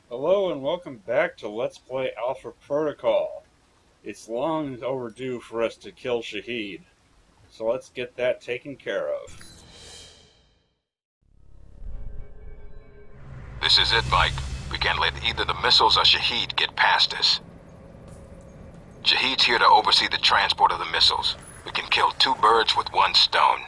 Hello and welcome back to Let's Play Alpha Protocol. It's long overdue for us to kill Shahid, so let's get that taken care of. This is it, Mike. We can't let either the missiles or Shahid get past us. Shahid's here to oversee the transport of the missiles. We can kill two birds with one stone.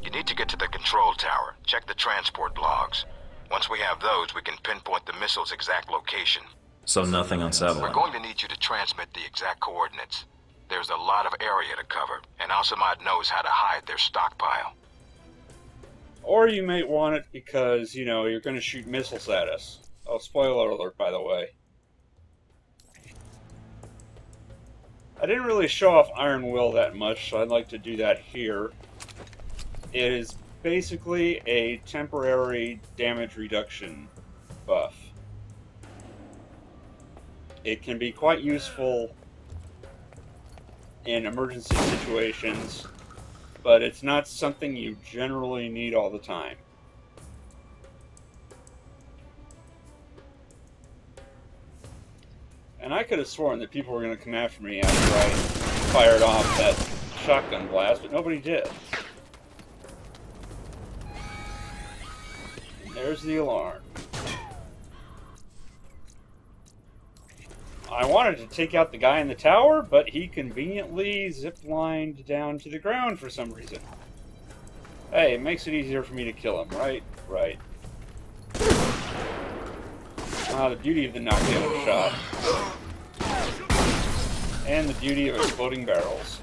You need to get to the control tower. Check the transport logs. Once we have those, we can pinpoint the missile's exact location. So nothing on satellite? We're going to need you to transmit the exact coordinates. There's a lot of area to cover, and Al-Samad knows how to hide their stockpile. Or you might want it because, you're going to shoot missiles at us. Oh, spoiler alert, by the way. I didn't really show off Iron Will that much, so I'd like to do that here. It is basically a temporary damage reduction buff. It can be quite useful in emergency situations, but it's not something you generally need all the time. And I could have sworn that people were going to come after me after I fired off that shotgun blast, but nobody did. And there's the alarm. I wanted to take out the guy in the tower, but he conveniently zip-lined down to the ground for some reason. Hey, it makes it easier for me to kill him, right? Right. Ah, the beauty of the knockdown shot. And the beauty of exploding barrels.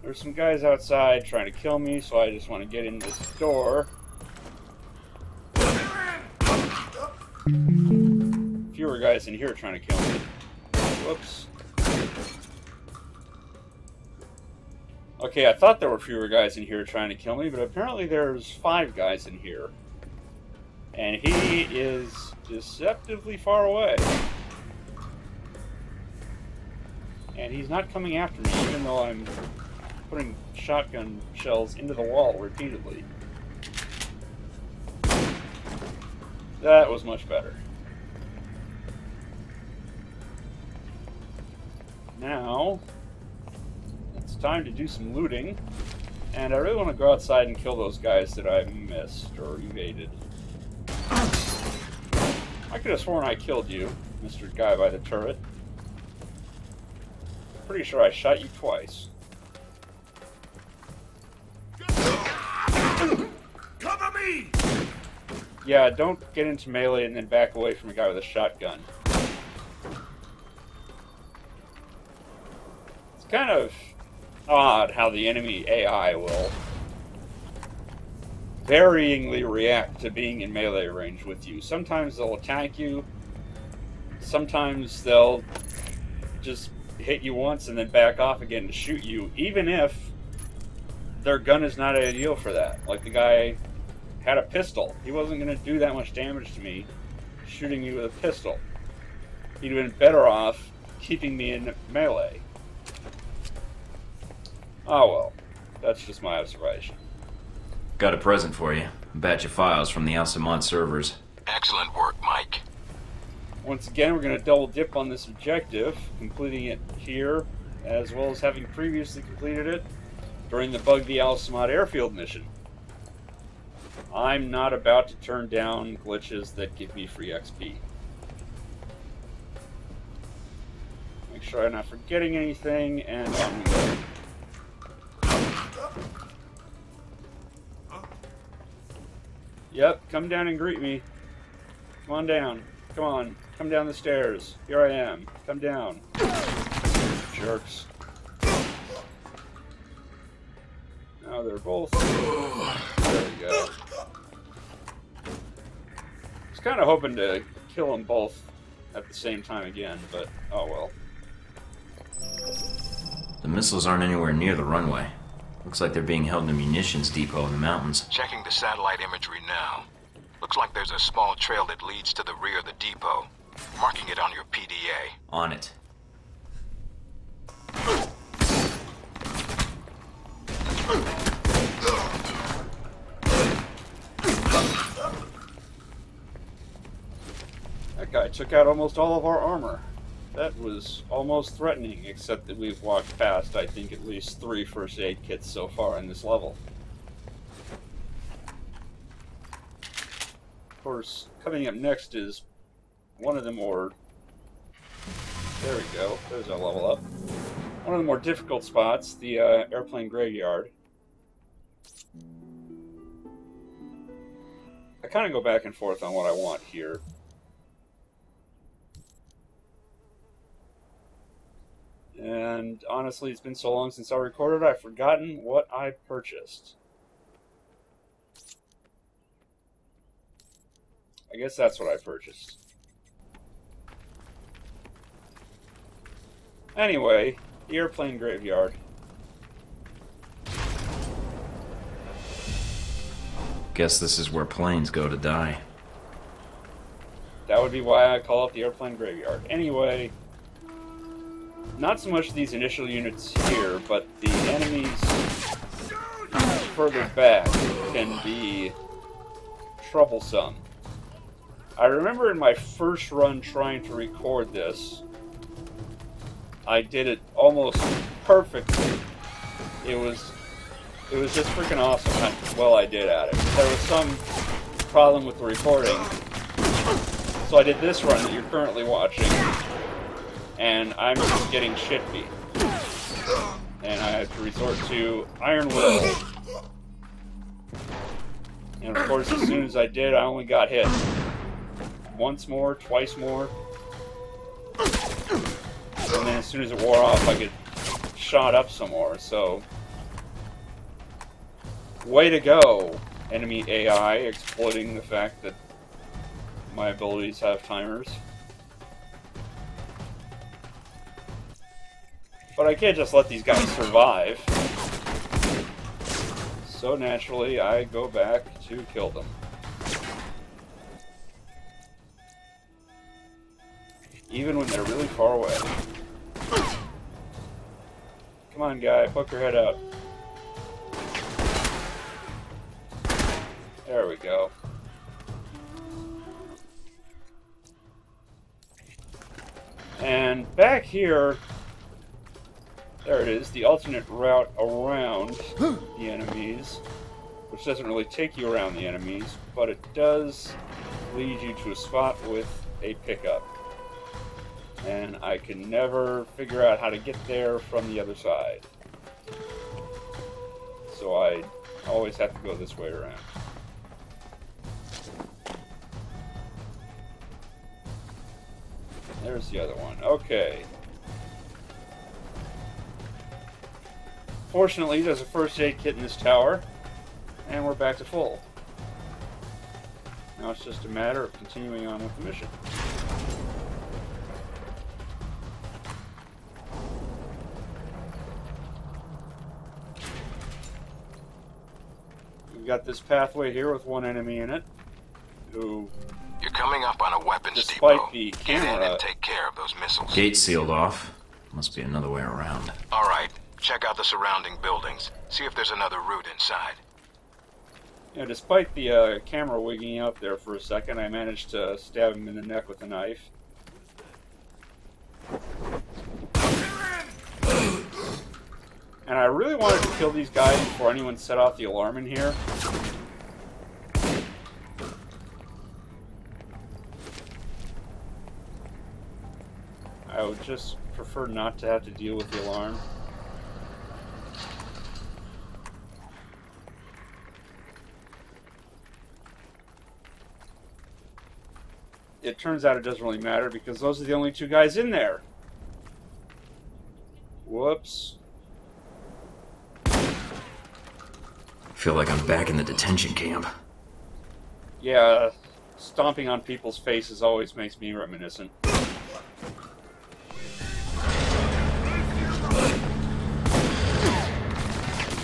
There's some guys outside trying to kill me, so I just want to get in this door. Fewer guys in here trying to kill me. Whoops. Okay, I thought there were fewer guys in here trying to kill me, but apparently there's 5 guys in here. And he is deceptively far away. And he's not coming after me, even though I'm putting shotgun shells into the wall repeatedly. That was much better. Now, it's time to do some looting, and I really want to go outside and kill those guys that I missed or evaded. I could have sworn I killed you, Mr. Guy by the turret. Pretty sure I shot you twice. Cover me! Yeah, don't get into melee and then back away from a guy with a shotgun. It's kind of odd how the enemy AI will varyingly react to being in melee range with you. Sometimes they'll attack you, sometimes they'll just hit you once and then back off again to shoot you, even if their gun is not ideal for that. Like the guy had a pistol. He wasn't going to do that much damage to me shooting me with a pistol. He'd have been better off keeping me in melee. Oh well, that's just my observation. Got a present for you. A batch of files from the Al-Samad servers. Excellent work, Mike. Once again, we're going to double dip on this objective, completing it here, as well as having previously completed it during the Bug the Al-Samad airfield mission. I'm not about to turn down glitches that give me free XP. Make sure I'm not forgetting anything, and on we go. Yep, come down and greet me. Come on down. Come on. Come down the stairs. Here I am. Come down. Jerks. Now they're both... There we go. I was kind of hoping to kill them both at the same time again, but oh well. The missiles aren't anywhere near the runway. Looks like they're being held in a munitions depot in the mountains. Checking the satellite imagery now. Looks like there's a small trail that leads to the rear of the depot. Marking it on your PDA. On it. That guy took out almost all of our armor. That was almost threatening, except that we've walked past, I think, at least 3 first aid kits so far in this level. Of course, coming up next is one of the more... There we go, there's our level up. One of the more difficult spots, the airplane graveyard. I kind of go back and forth on what I want here. And honestly, it's been so long since I recorded, I've forgotten what I purchased. I guess that's what I purchased. Anyway, the airplane graveyard. Guess this is where planes go to die. That would be why I call it the airplane graveyard. Anyway, not so much these initial units here, but the enemies further back can be troublesome. I remember in my first run trying to record this, I did it almost perfectly. It was just freaking awesome how well I did at it. There was some problem with the recording, so I did this run that you're currently watching, and I'm just getting shit beat. And I had to resort to Iron Will. And of course, as soon as I did, I only got hit. Once more, twice more. And then as soon as it wore off, I get shot up some more, so... Way to go, enemy AI, exploiting the fact that my abilities have timers. But I can't just let these guys survive. So naturally, I go back to kill them. Even when they're really far away. Come on, guy, poke your head out. There we go. And back here, there it is, the alternate route around the enemies, which doesn't really take you around the enemies, but it does lead you to a spot with a pickup. And I can never figure out how to get there from the other side. So I always have to go this way around. There's the other one. Okay. Fortunately, there's a first aid kit in this tower, and we're back to full. Now it's just a matter of continuing on with the mission. We've got this pathway here with one enemy in it, who... You're coming up on a weapons Despite depot. the Get in camera... and take care of those missiles. Gate sealed off. Must be another way around. All right, check out the surrounding buildings. See if there's another route inside. Yeah, despite the camera wigging out there for a second, I managed to stab him in the neck with a knife. And I really wanted to kill these guys before anyone set off the alarm in here. I would just prefer not to have to deal with the alarm. It turns out it doesn't really matter because those are the only 2 guys in there. Whoops. Feel like I'm back in the detention camp. Yeah, stomping on people's faces always makes me reminiscent.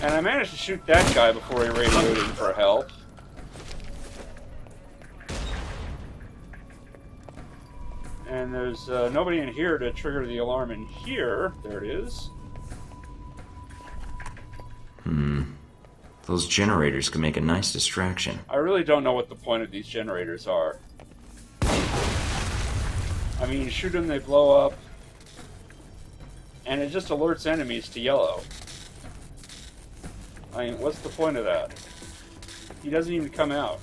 And I managed to shoot that guy before he radioed in for help. And there's nobody in here to trigger the alarm in here. There it is. Those generators could make a nice distraction. I really don't know what the point of these generators are. I mean, you shoot them, they blow up. And it just alerts enemies to yellow. I mean, what's the point of that? He doesn't even come out.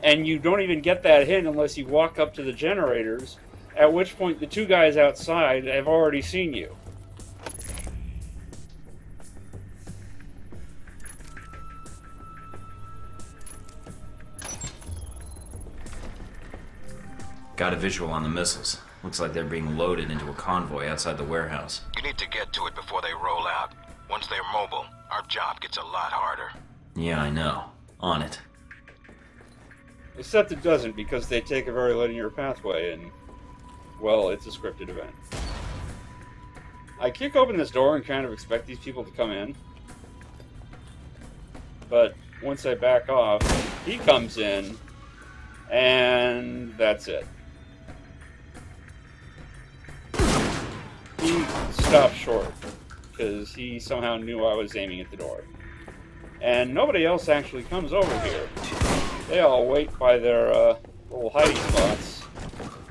And you don't even get that hint unless you walk up to the generators, at which point the two guys outside have already seen you. Got a visual on the missiles. Looks like they're being loaded into a convoy outside the warehouse. You need to get to it before they roll out. Once they're mobile, our job gets a lot harder. Yeah, I know. On it. Except it doesn't, because they take a very linear pathway, and, well, it's a scripted event. I kick open this door and kind of expect these people to come in. But once I back off, he comes in, and that's it. He stopped short, because he somehow knew I was aiming at the door. And nobody else actually comes over here. They all wait by their little hiding spots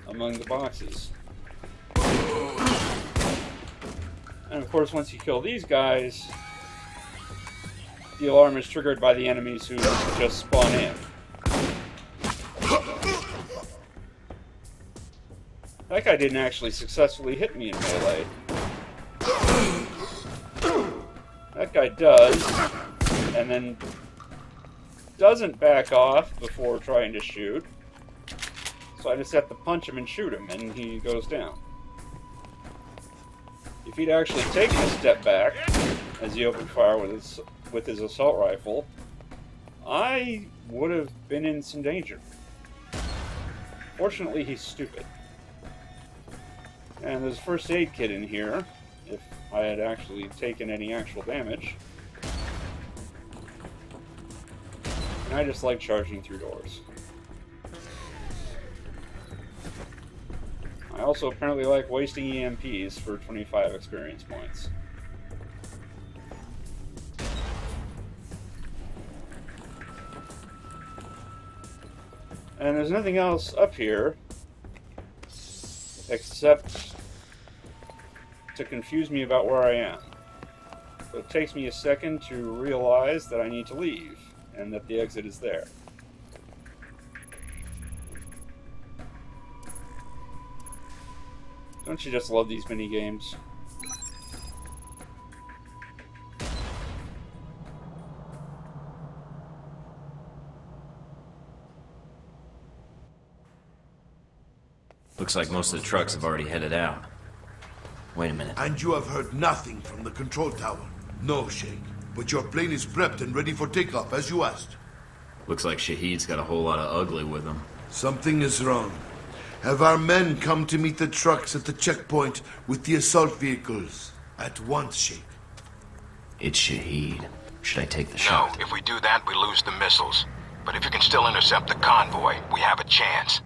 among the boxes. And of course, once you kill these guys, the alarm is triggered by the enemies who just spawn in. That guy didn't actually successfully hit me in melee. That guy does, and then doesn't back off before trying to shoot. So I just have to punch him and shoot him, and he goes down. If he'd actually taken a step back as he opened fire with his assault rifle, I would have been in some danger. Fortunately, he's stupid. And there's a first aid kit in here, if I had actually taken any actual damage. And I just like charging through doors. I also apparently like wasting EMPs for 25 experience points. And there's nothing else up here except to confuse me about where I am. So it takes me a second to realize that I need to leave, and that the exit is there. Don't you just love these mini games? Looks like most of the trucks have already headed out. Wait a minute. And you have heard nothing from the control tower? No, Sheikh. But your plane is prepped and ready for takeoff, as you asked. Looks like Shahid's got a whole lot of ugly with him. Something is wrong. Have our men come to meet the trucks at the checkpoint with the assault vehicles? At once, Sheikh. It's Shahid. Should I take the shot? No, if we do that, we lose the missiles. But if you can still intercept the convoy, we have a chance.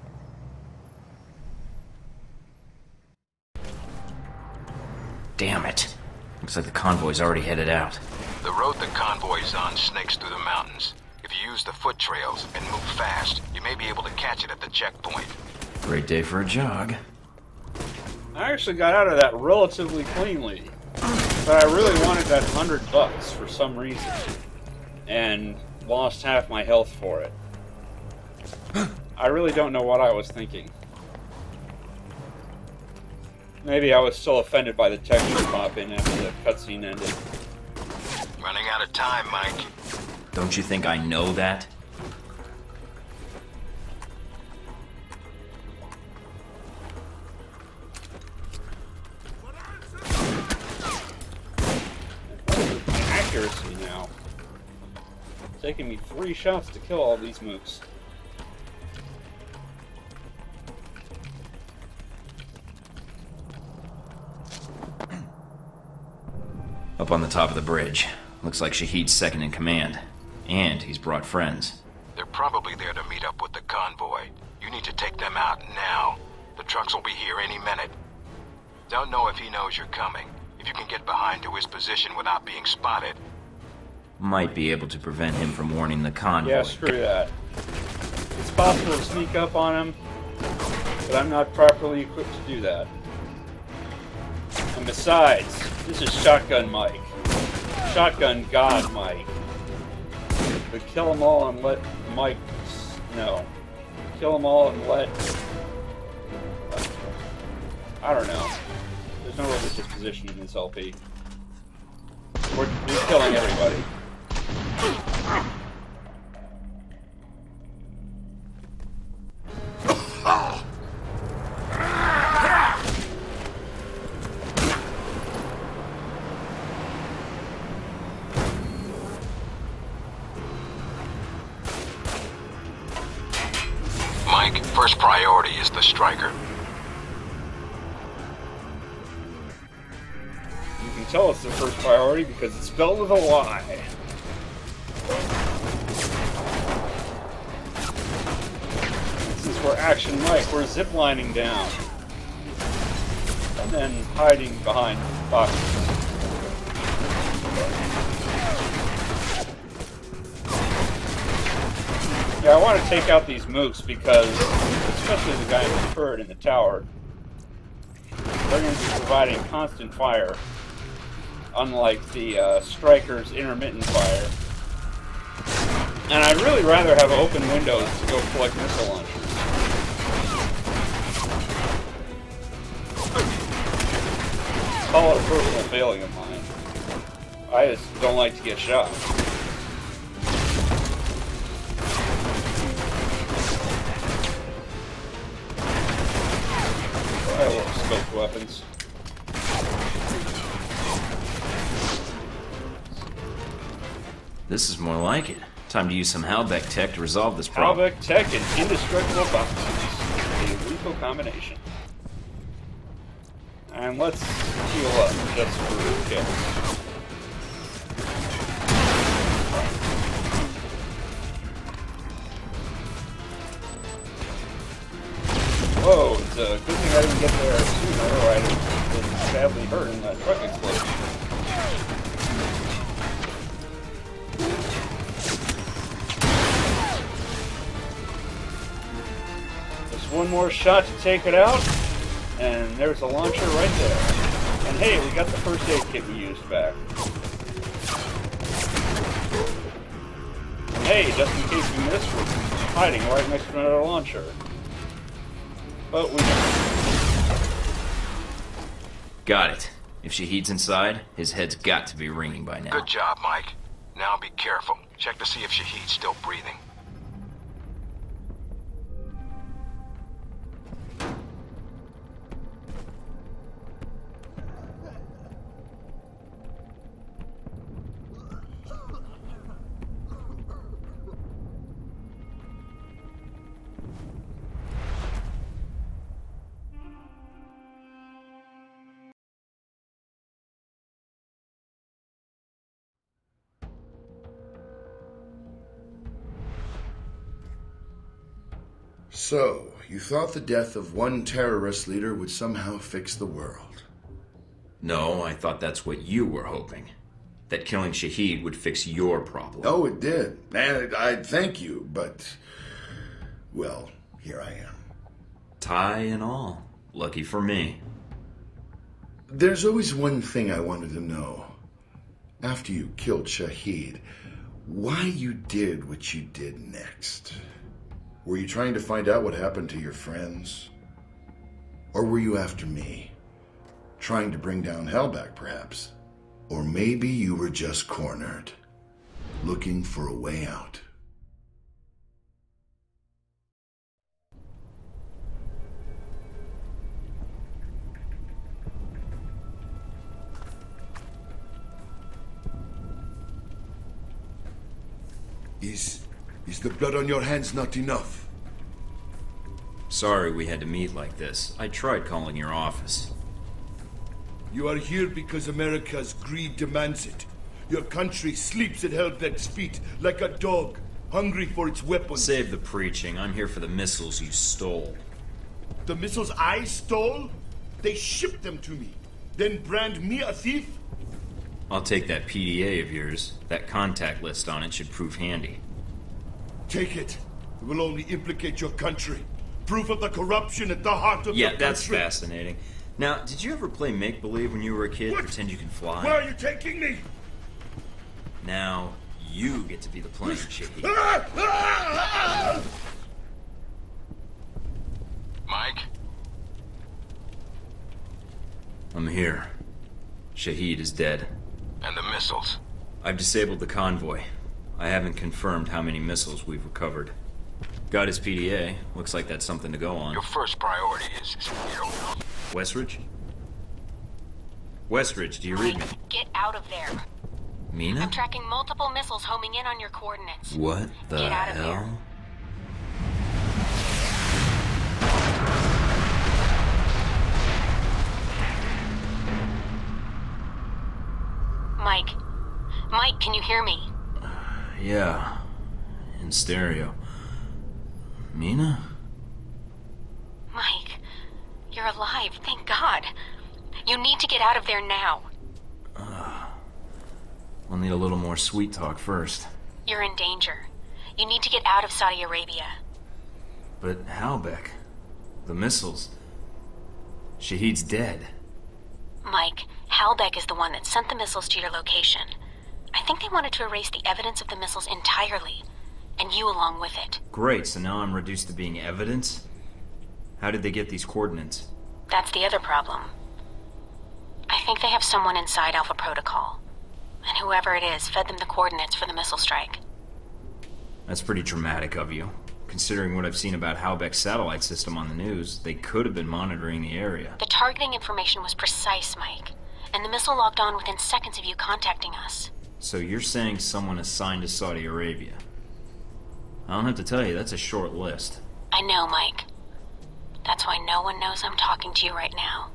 Damn it. Looks like the convoy's already headed out. The road the convoy's on snakes through the mountains. If you use the foot trails and move fast, you may be able to catch it at the checkpoint. Great day for a jog. I actually got out of that relatively cleanly, but I really wanted that $100 for some reason, and lost half my health for it. I really don't know what I was thinking. Maybe I was still offended by the texture pop-in after the cutscene ended. Running out of time, Mike. Don't you think I know that? Accuracy now. It's taking me 3 shots to kill all these mooks. Up on the top of the bridge. Looks like Shahid's second in command. And he's brought friends. They're probably there to meet up with the convoy. trucks will be here any minute. Don't know if he knows you're coming. If you can get behind to his position without being spotted. Might be able to prevent him from warning the convoy. Yeah, screw that. It's possible to sneak up on him, but I'm not properly equipped to do that. And besides, this is Shotgun Mike. Shotgun God Mike. But kill them all and let Mike... No. Kill them all and let... I don't know. There's no religious position in this LP. We're killing everybody. Mike, first priority is the striker. You can tell it's the first priority because it's spelled with a Y. Since we're Action Mike, we're ziplining down. And then hiding behind boxes. Yeah, I want to take out these mooks because, especially the guy in the turret in the tower, they're going to be providing constant fire, unlike the Striker's intermittent fire. And I'd really rather have open windows to go collect missile launchers. Call it a personal failing of mine. I just don't like to get shot. I love scoped weapons. This is more like it. Time to use some Halbeck tech to resolve this problem. Halbeck tech and indestructible boxes. A lethal combination. And let's heal up just for kicks. Whoa, it's a good thing I didn't get there sooner or I'd have been badly hurt in that truck explosion. Just one more shot to take it out, and there's a launcher right there. And hey, we got the first aid kit we used back. And hey, just in case we missed, we're hiding right next to another launcher. But we don't. Got it. If Shahid's inside, his head's got to be ringing by now. Good job, Mike. Now be careful. Check to see if Shahid's still breathing. So, you thought the death of one terrorist leader would somehow fix the world? No, I thought that's what you were hoping. That killing Shahid would fix your problem. Oh, it did. And I'd thank you, but... well, here I am. Tie and all. Lucky for me. There's always one thing I wanted to know. After you killed Shahid, why you did what you did next. Were you trying to find out what happened to your friends? Or were you after me? Trying to bring down Halbeck, perhaps? Or maybe you were just cornered, looking for a way out. Is the blood on your hands not enough? Sorry we had to meet like this. I tried calling your office. You are here because America's greed demands it. Your country sleeps at Halbeck's feet like a dog, hungry for its weapons. Save the preaching. I'm here for the missiles you stole. The missiles I stole? They shipped them to me. Then brand me a thief? I'll take that PDA of yours. That contact list on it should prove handy. Take it. It will only implicate your country. Proof of the corruption at the heart of your country. Yeah, that's fascinating. Now, did you ever play make-believe when you were a kid? What? Pretend you can fly? Where are you taking me? Now, you get to be the plane, Shahid. Mike? I'm here. Shahid is dead. And the missiles? I've disabled the convoy. I haven't confirmed how many missiles we've recovered. Got his PDA. Looks like that's something to go on. Your first priority is, you don't know. Westridge? Westridge, do you read me? Get out of there. Mina? I'm tracking multiple missiles homing in on your coordinates. What the Get out of hell? here. Mike. Mike, can you hear me? Yeah. In stereo. Mina? Mike, you're alive, thank God. You need to get out of there now. We'll need a little more sweet talk first. You're in danger. You need to get out of Saudi Arabia. But Halbeck, the missiles. Shahid's dead. Mike, Halbeck is the one that sent the missiles to your location. I think they wanted to erase the evidence of the missiles entirely, and you along with it. Great, so now I'm reduced to being evidence? How did they get these coordinates? That's the other problem. I think they have someone inside Alpha Protocol, and whoever it is fed them the coordinates for the missile strike. That's pretty dramatic of you. Considering what I've seen about Halbeck's satellite system on the news, they could have been monitoring the area. The targeting information was precise, Mike, and the missile logged on within seconds of you contacting us. So you're saying someone assigned to Saudi Arabia? I don't have to tell you, that's a short list. I know, Mike. That's why no one knows I'm talking to you right now.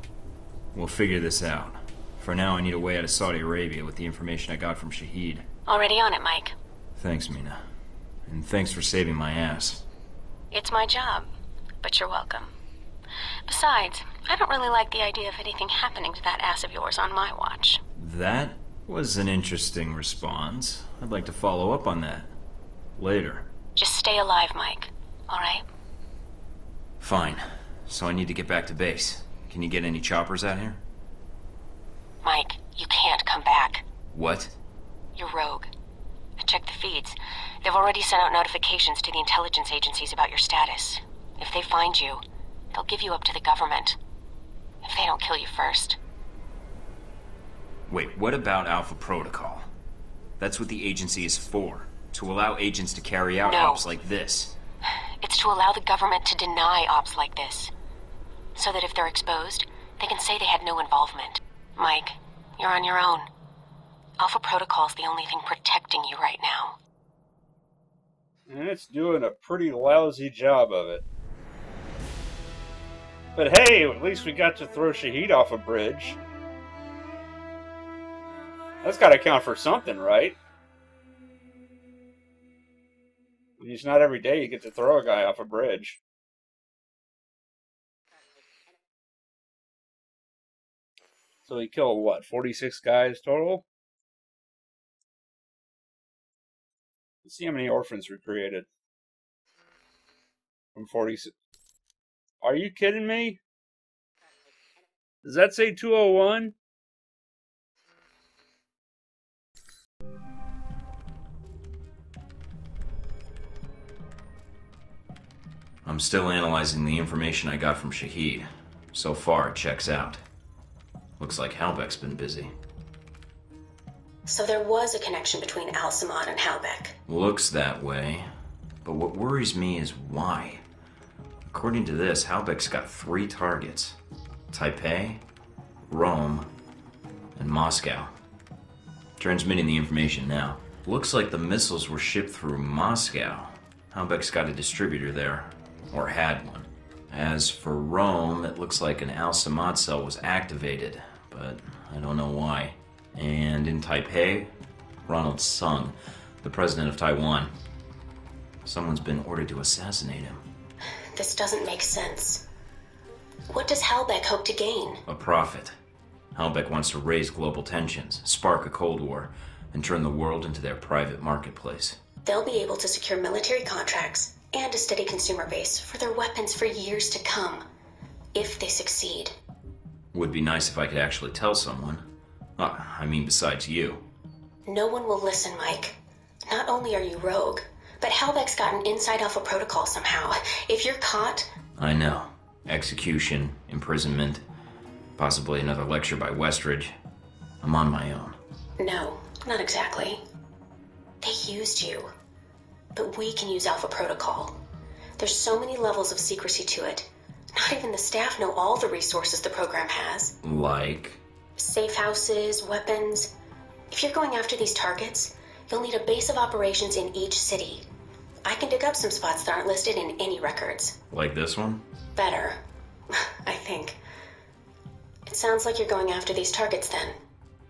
We'll figure this out. For now, I need a way out of Saudi Arabia with the information I got from Shahid. Already on it, Mike. Thanks, Mina. And thanks for saving my ass. It's my job, but you're welcome. Besides, I don't really like the idea of anything happening to that ass of yours on my watch. That was an interesting response. I'd like to follow up on that. Later. Just stay alive, Mike. All right? Fine. So I need to get back to base. Can you get any choppers out here? Mike, you can't come back. What? You're rogue. I checked the feeds. They've already sent out notifications to the intelligence agencies about your status. If they find you, they'll give you up to the government. If they don't kill you first. Wait, what about Alpha Protocol? That's what the agency is for. To allow agents to carry out No. ops like this. It's to allow the government to deny ops like this. So that if they're exposed, they can say they had no involvement. Mike, you're on your own. Alpha Protocol's the only thing protecting you right now. And it's doing a pretty lousy job of it. But hey, at least we got to throw Shahid off a bridge. That's gotta count for something, right? It's not every day you get to throw a guy off a bridge. So he killed, what, 46 guys total? Let's see how many orphans we created. From 46. Are you kidding me? Does that say 201? I'm still analyzing the information I got from Shahid. So far, it checks out. Looks like Halbeck's been busy. So there was a connection between Al-Samad and Halbeck. Looks that way. But what worries me is why. According to this, Halbeck's got 3 targets. Taipei, Rome, and Moscow. Transmitting the information now. Looks like the missiles were shipped through Moscow. Halbeck's got a distributor there. Or had one. As for Rome, it looks like an Al-Samad cell was activated, but I don't know why. And in Taipei, Ronald Sung, the president of Taiwan. Someone's been ordered to assassinate him. This doesn't make sense. What does Halbeck hope to gain? A profit. Halbeck wants to raise global tensions, spark a Cold War, and turn the world into their private marketplace. They'll be able to secure military contracts and a steady consumer base for their weapons for years to come, if they succeed. Would be nice if I could actually tell someone. I mean, besides you. No one will listen, Mike. Not only are you rogue, but Halbeck's got an inside Alpha protocol somehow. If you're caught... I know. Execution, imprisonment, possibly another lecture by Westridge. I'm on my own. No, not exactly. They used you. But we can use Alpha protocol. There's so many levels of secrecy to it. Not even the staff know all the resources the program has. Like? Safe houses, weapons. If you're going after these targets, you'll need a base of operations in each city. I can dig up some spots that aren't listed in any records. Like this one? Better, I think. It sounds like you're going after these targets then.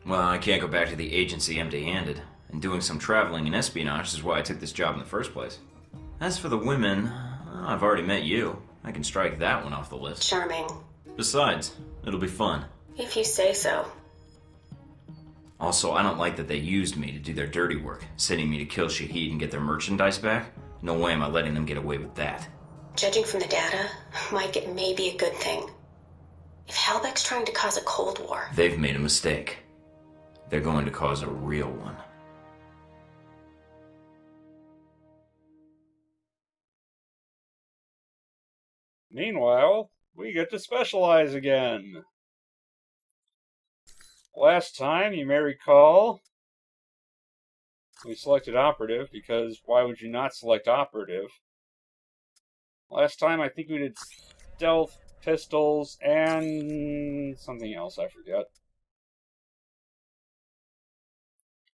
Well, I can't go back to the agency empty-handed. And doing some traveling and espionage is why I took this job in the first place. As for the women, I've already met you. I can strike that one off the list. Charming. Besides, it'll be fun. If you say so. Also, I don't like that they used me to do their dirty work, sending me to kill Shahid and get their merchandise back. No way am I letting them get away with that. Judging from the data, Mike, it may be a good thing. If Halbeck's trying to cause a Cold War... They've made a mistake. They're going to cause a real one. Meanwhile, we get to specialize again. Last time, you may recall, we selected operative because why would you not select operative? Last time, I think we did stealth, pistols, and something else, I forget.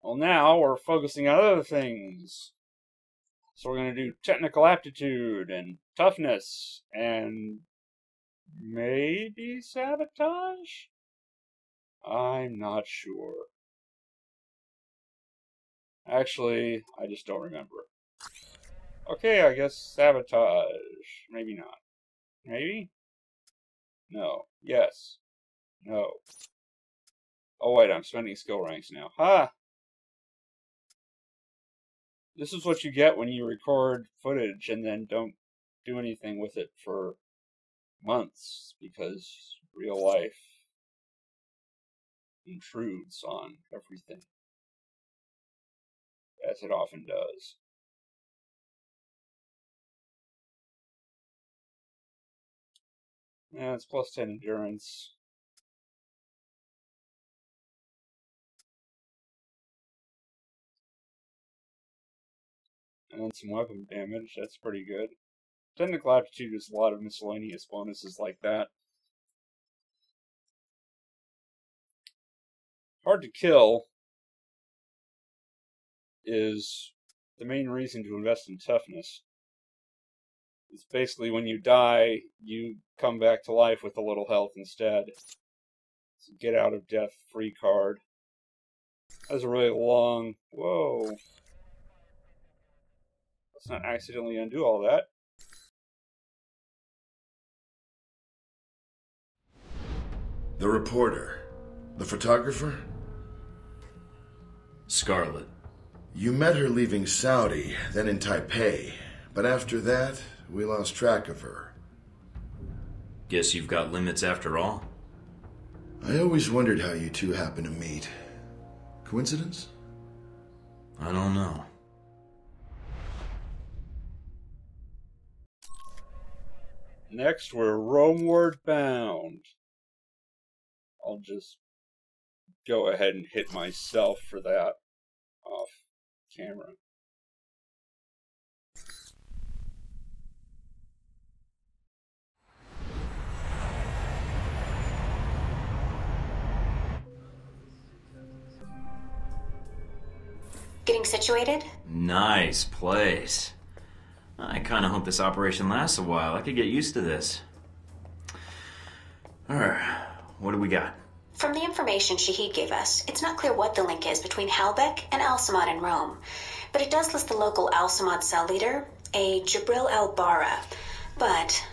Well, now we're focusing on other things. So we're going to do technical aptitude and toughness and maybe sabotage? I'm not sure. Actually, I just don't remember. Okay, I guess sabotage. Maybe not. Maybe? No. Yes. No. Oh wait, I'm spending skill ranks now. Ha! This is what you get when you record footage and then don't do anything with it for months because real life intrudes on everything, as it often does. Yeah, it's plus 10 endurance. And then some weapon damage, that's pretty good. Technical aptitude is a lot of miscellaneous bonuses like that. Hard to kill is the main reason to invest in toughness. It's basically when you die, you come back to life with a little health instead. It's a get out of death free card. That's a really long... Whoa. Let's not accidentally undo all that. The reporter. The photographer? Scarlet. You met her leaving Saudi, then in Taipei. But after that, we lost track of her. Guess you've got limits after all? I always wondered how you two happened to meet. Coincidence? I don't know. Next, we're Romeward bound. I'll just go ahead and hit myself for that off camera. Getting situated? Nice place. I kind of hope this operation lasts a while. I could get used to this. Alright, what do we got? From the information Shahid gave us, it's not clear what the link is between Halbeck and Al-Samad in Rome. But it does list the local Al-Samad cell leader, a Jibril al-Bara. But...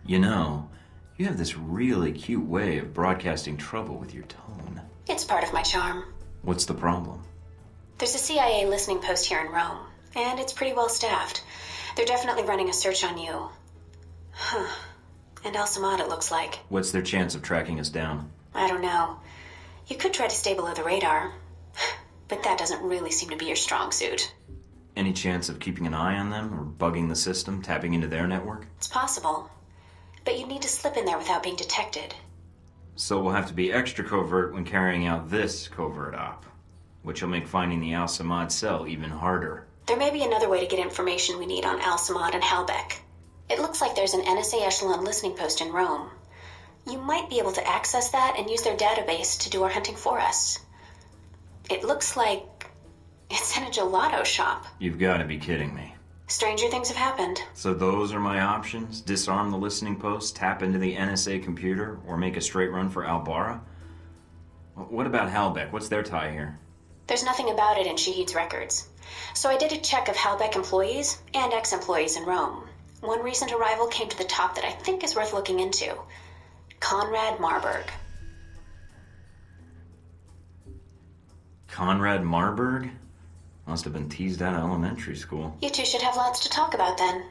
You know, You have this really cute way of broadcasting trouble with your tone. It's part of my charm. What's the problem? There's a CIA listening post here in Rome, and it's pretty well staffed. They're definitely running a search on you. Huh. And Al-Samad, it looks like. What's their chance of tracking us down? I don't know. You could try to stay below the radar, but that doesn't really seem to be your strong suit. Any chance of keeping an eye on them, or bugging the system, tapping into their network? It's possible, but you'd need to slip in there without being detected. So we'll have to be extra covert when carrying out this covert op, which will make finding the Al-Samad cell even harder. There may be another way to get information we need on Al-Samad and Halbeck. It looks like there's an NSA Echelon listening post in Rome. You might be able to access that and use their database to do our hunting for us. It looks like it's in a gelato shop. You've got to be kidding me. Stranger things have happened. So those are my options? Disarm the listening post, tap into the NSA computer, or make a straight run for Albara? What about Halbeck? What's their tie here? There's nothing about it in Shahid's records. So I did a check of Halbeck employees and ex-employees in Rome. One recent arrival came to the top that I think is worth looking into. Conrad Marburg. Conrad Marburg? Must have been teased out of elementary school. You two should have lots to talk about then.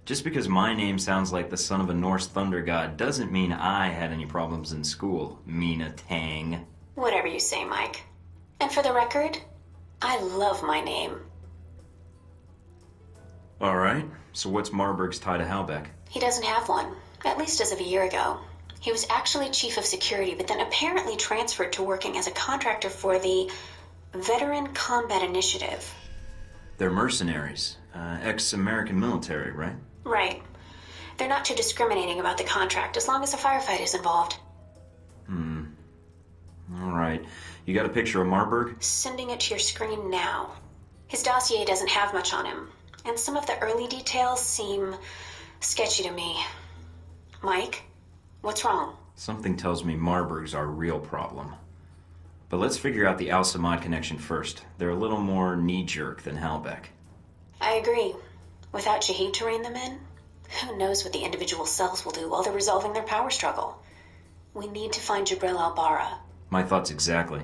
Just because my name sounds like the son of a Norse thunder god doesn't mean I had any problems in school, Mina Tang. Whatever you say, Mike. And for the record, I love my name. Alright, so what's Marburg's tie to Halbeck? He doesn't have one, at least as of a year ago. He was actually chief of security, but then apparently transferred to working as a contractor for the Veteran Combat Initiative. They're mercenaries, ex-American military, right? Right. They're not too discriminating about the contract as long as a firefight is involved. Alright. You got a picture of Marburg? Sending it to your screen now. His dossier doesn't have much on him, and some of the early details seem sketchy to me. Mike, what's wrong? Something tells me Marburg's our real problem. But let's figure out the Al-Samad connection first. They're a little more knee-jerk than Halbeck. I agree. Without Shahid to rein them in, who knows what the individual cells will do while they're resolving their power struggle. We need to find Jabril Al-Bara. My thoughts exactly.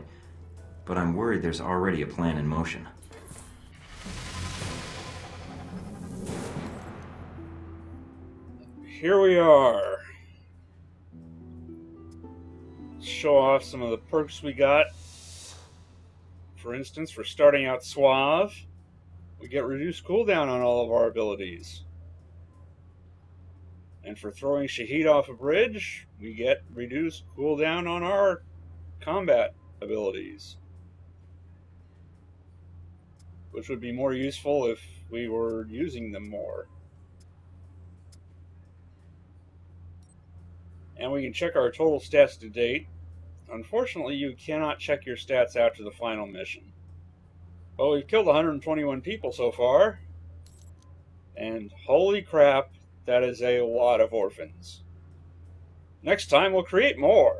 But I'm worried there's already a plan in motion. Here we are. Show off some of the perks we got. For instance, for starting out suave, we get reduced cooldown on all of our abilities. And for throwing Shahid off a bridge, we get reduced cooldown on our combat abilities. Which would be more useful if we were using them more. And we can check our total stats to date. Unfortunately, you cannot check your stats after the final mission. Well, we've killed 121 people so far. And holy crap, that is a lot of orphans. Next time we'll create more.